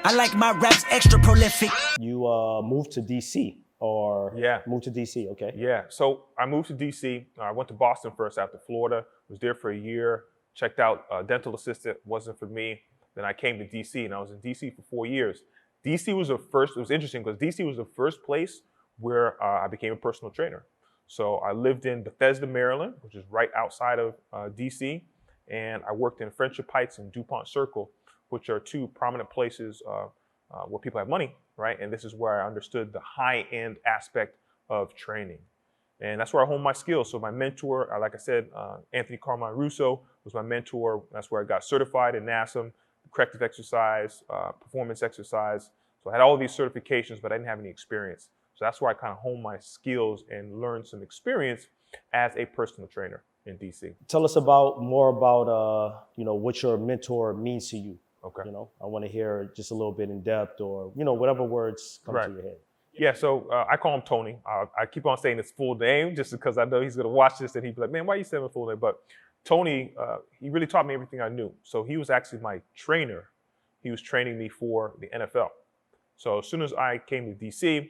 I like my raps extra prolific. You moved to DC or moved to DC, okay. Yeah, so I moved to DC. I went to Boston first after Florida, was there for a year, checked out dental assistant, wasn't for me. Then I came to DC and I was in DC for 4 years. DC was the first, it was interesting because DC was the first place where I became a personal trainer. So I lived in Bethesda, Maryland, which is right outside of DC. And I worked in Friendship Heights and DuPont Circle, which are two prominent places where people have money, right? And this is where I understood the high-end aspect of training. And that's where I honed my skills. So my mentor, like I said, Anthony Carmine Russo was my mentor. That's where I got certified in NASM, corrective exercise, performance exercise. So I had all of these certifications, but I didn't have any experience. So that's where I kind of honed my skills and learned some experience as a personal trainer in DC. Tell us more about what your mentor means to you. Okay. I want to hear just a little bit in depth, or whatever words come to your head. Yeah, so I call him Tony. I keep on saying his full name just because I know he's gonna watch this and he'd be like, man, why are you saying my full name? But Tony, he really taught me everything I knew. So he was actually my trainer. He was training me for the NFL. So as soon as I came to DC,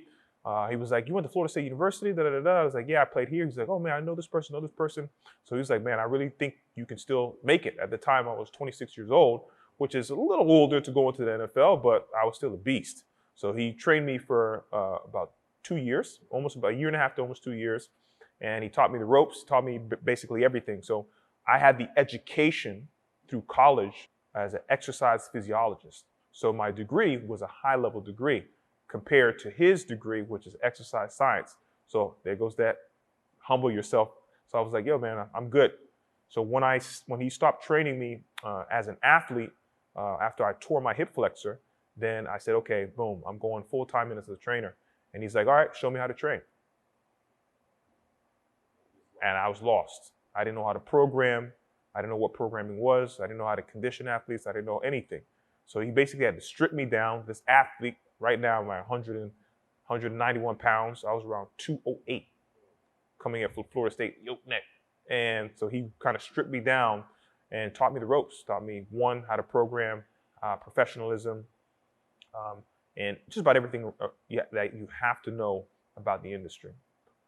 he was like, you went to Florida State University? I was like, yeah, I played here. He's like, oh man, I know this person. So he was like, man, I really think you can still make it. At the time I was 26 years old, which is a little older to go into the NFL, but I was still a beast. So he trained me for about 2 years, almost about a year and a half to almost 2 years. And he taught me the ropes, taught me basically everything. So I had the education through college as an exercise physiologist. So my degree was a high level degree compared to his degree, which is exercise science. So there goes that, humble yourself. So I was like, yo man, I'm good. So when he stopped training me as an athlete, after I tore my hip flexor, then I said, okay, boom, I'm going full-time in as a trainer. And he's like, all right, show me how to train. And I was lost. I didn't know how to program. I didn't know what programming was. I didn't know how to condition athletes. I didn't know anything. So he basically had to strip me down. This athlete, right now, I'm at 191 pounds. I was around 208 coming in from Florida State, yoke neck. And so he kind of stripped me down and taught me the ropes, taught me, one, how to program, professionalism, and just about everything that you have to know about the industry.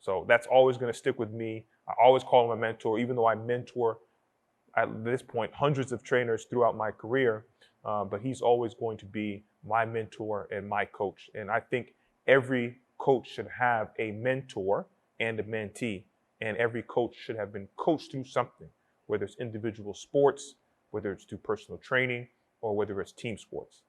So that's always going to stick with me. I always call him a mentor, even though I mentor at this point hundreds of trainers throughout my career, but he's always going to be my mentor and my coach. And I think every coach should have a mentor and a mentee, and every coach should have been coached through something, whether it's individual sports, whether it's through personal training, or whether it's team sports.